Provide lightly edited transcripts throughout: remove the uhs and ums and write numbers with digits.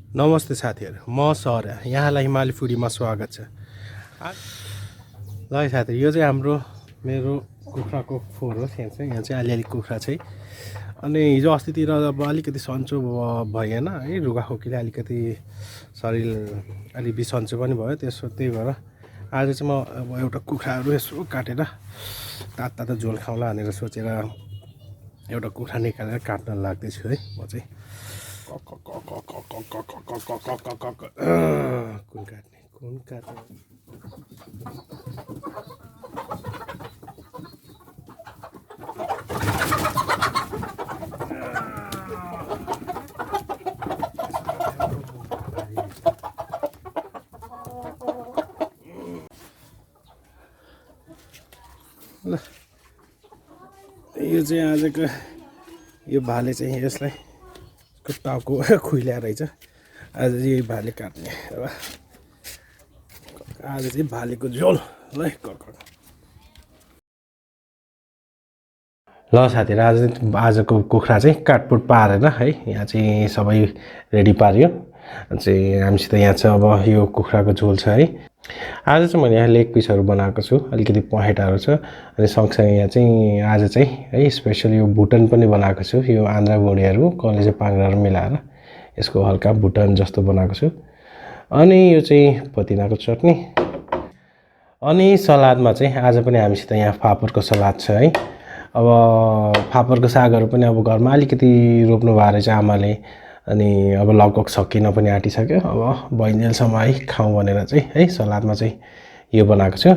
नमस्ते साथीहरु, म सौर्या। यहाँलाई हिमाली फुडीमा स्वागत छ। ल है साथीहरु, यो चाहिँ हाम्रो मेरो कुखुराको फोहोर हो। यहाँ चाहिँ अलिअलि कुखुरा चाहिँ अनि हिजो अस्तितिर अब अलिकति सन्चो भएन है, रुगाखोकीले अलिकति शरीर अलि बिसन्चो पनि भयो। त्यही भएर आज चाहिँ म अब एउटा कुखुराहरू यसो काटेर तातो झोल खाउँला भनेर सोचेर एउटा कुखुरा निकालेर काट्न लाग्दैछु है। म चाहिँ कुन काट्ने ल यो चाहिँ आजको यो भाले चाहिँ यसलाई टाउको खुइल्या रहेछ। आज चाहिँ यही भाले काट्ने अब आज चाहिँ भालेको झोल ल साथीहरु, आजको कुखुरा चाहिँ काटपुट पारेर है यहाँ चाहिँ सबै रेडी पारियो। चाहिँ हामीसित यहाँ चाहिँ अब यो कुखुराको झोल छ है। आज चाहिँ मैले यहाँ लेग पिसहरू बनाएको छु, अलिकति पहेटाहरू छ अनि सँगसँगै यहाँ चाहिँ आज चाहिँ है स्पेसल यो भुटन पनि बनाएको छु। यो आन्द्रा भुँडीहरू कलेजे पाङ्राहरू मिलाएर यसको हल्का भुटन जस्तो बनाएको छु। अनि यो चाहिँ पुदिनाको चटनी अनि सलादमा चाहिँ आज पनि हामीसित यहाँ फापरको सलाद छ है। अब फापरको सागहरू पनि अब घरमा अलिकति रोप्नु भएको रहेछ आमाले, अनि अब लगभग सकिन पनि आँटिसक्यो। अब बहिनीसम्म है खाउँ भनेर चाहिँ है सलादमा चाहिँ यो बनाएको छु।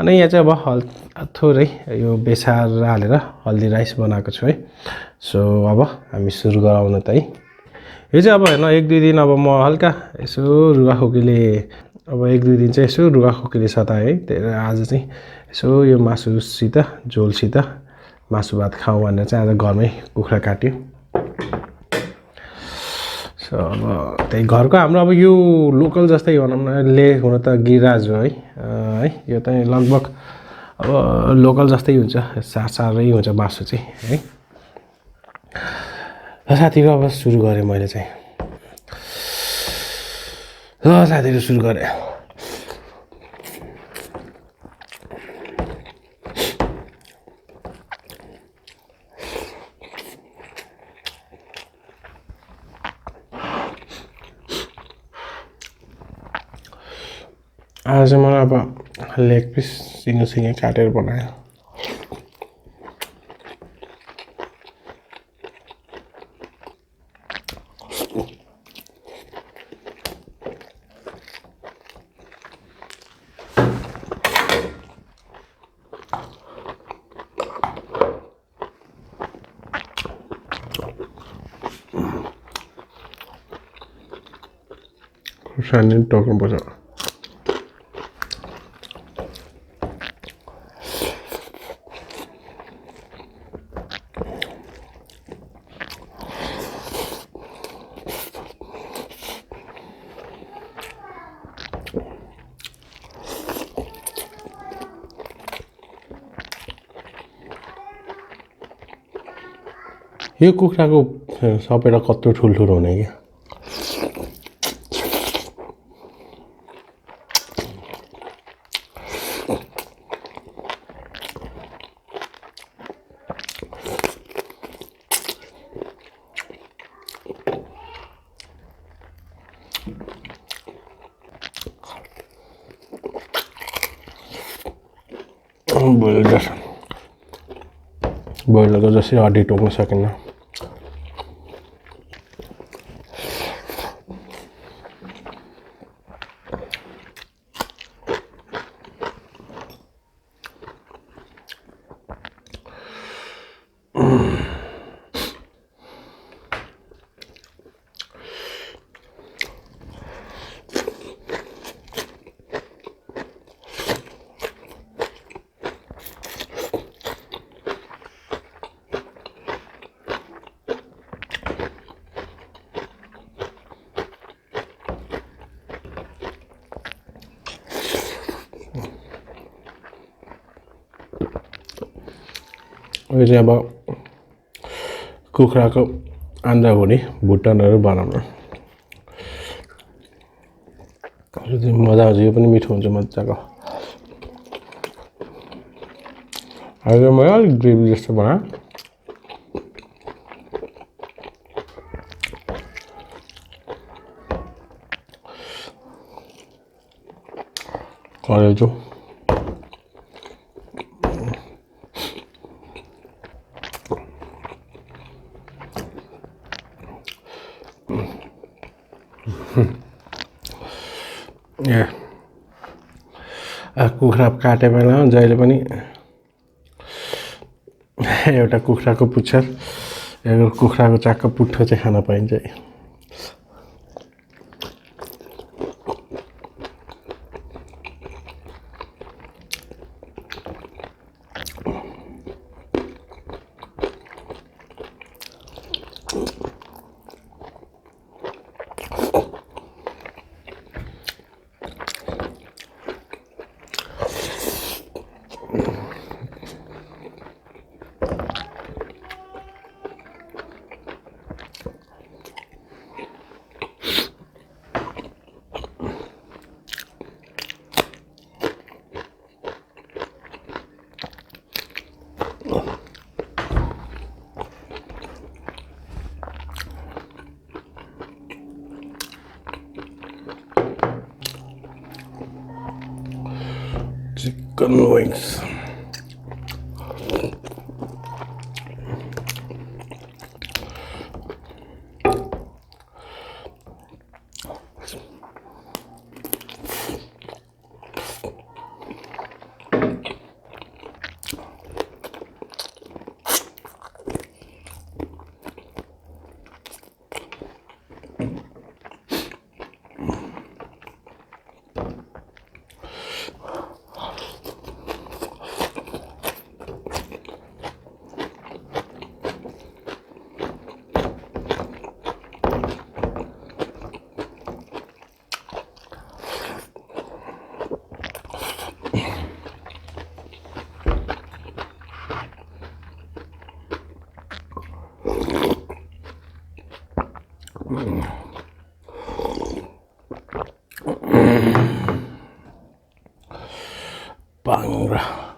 अनि यहाँ चाहिँ अब थोरै यो बेसार हालेर हल्दी राइस बनाएको छु है। सो अब हामी सुरु गराउन त है। यो चाहिँ अब हेर्न 1-2 दिन अब म हल्का यसो रुगाखोकीले अब 1-2 दिन चाहिँ यसो रुगाखोकीले सताएँ है। त्यही आज चाहिँ यसो यो मासुसित झोलसित मासु भात खाउँ भनेर चाहिँ आज घरमै कुखुरा काट्यो। सो अब त्यही घरको हाम्रो अब यो लोकल जस्तै भनौँ न, हुन त गिराज हो है। यो चाहिँ लगभग अब लोकल जस्तै हुन्छ, सारै हुन्छ मासु चाहिँ है। ल साथीहरु, अब सुरु गरेँ मैले चाहिँ। ल साथीहरु, सुरु गरेँ। आज मलाई अब लेग पिस सिङ्गै काटेर बनायो। खुर्सानी टक्नुपर्छ। यो कुखुराको सबैटा कत्रो ठुल्ठुलो हुने क्या। बोइलरको जस्तै हड्डी टोक्न सकिन्न। यो चाहिँ अब कुखुराको आन्द्रा भुँडी भुटनहरू बनाउनु। मजा आउँछ यो पनि मिठो हुन्छ मजाको अहिले मैले अलिक ग्रेभी जस्तो बनाएँ कलेजो कुखुरा काटे बेला जहिले पनि एउटा कुखुराको पुच्छर एउटा कुखुराको चाकको पुट्ठो चाहिँ खान पाइन्छ chicken wings Pangra.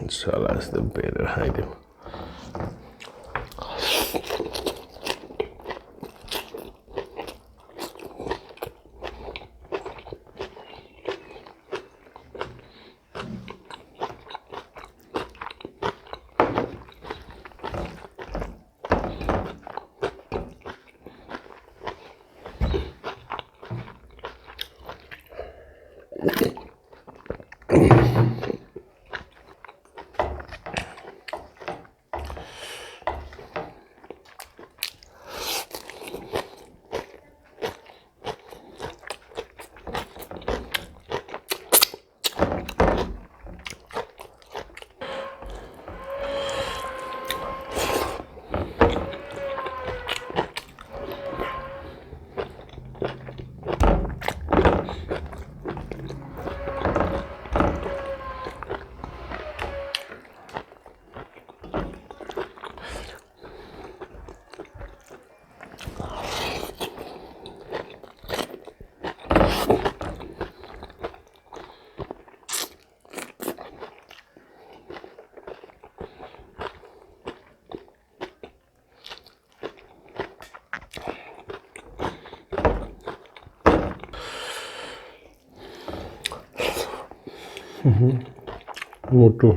Salah is the better item. Moto.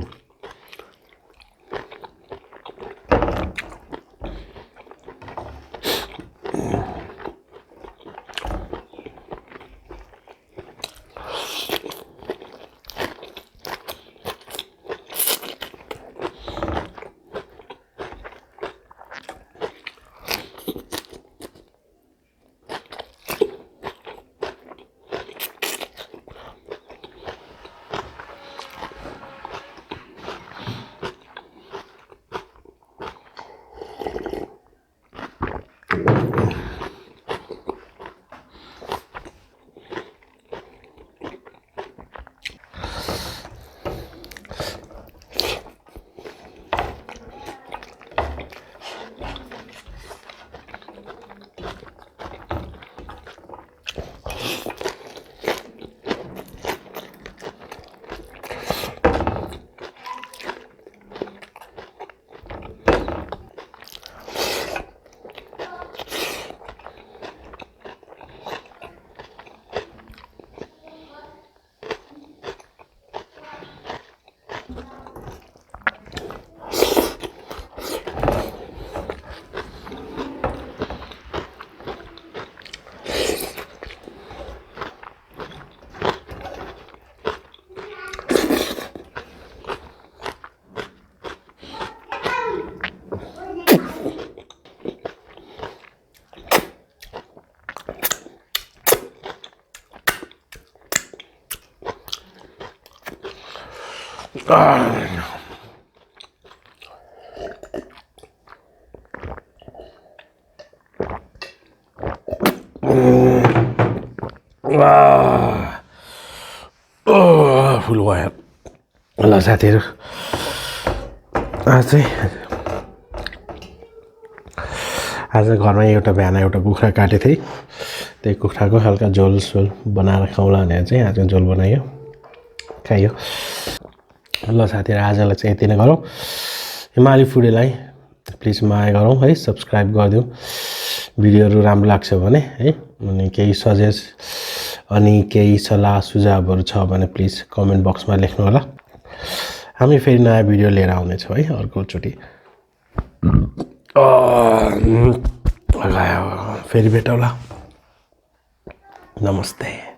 फुल भयो ल साथीहरू आज चाहिँ आज घरमा एउटा बिहान एउटा कुखुरा काटेको थिएँ त्यही कुखुराको हल्का झोल सोल बनाएर खाउँला भनेर चाहिँ आज झोल बनायो खाइयो ल साथीहरु आजलाई चाहिँ यति नै गरौँ हिमाली फुडीलाई प्लिज माया गरौँ है सब्स्क्राइब गरिदिउँ भिडियोहरु राम्रो लाग्छ भने है अनि केही सजेस्ट अनि केही सल्लाह सुझावहरु छ भने प्लिज कमेन्ट बक्समा लेख्नु होला हामी फेरि नयाँ भिडियो लिएर आउने छौं है अर्को चोटी फेरि भेटौँला नमस्ते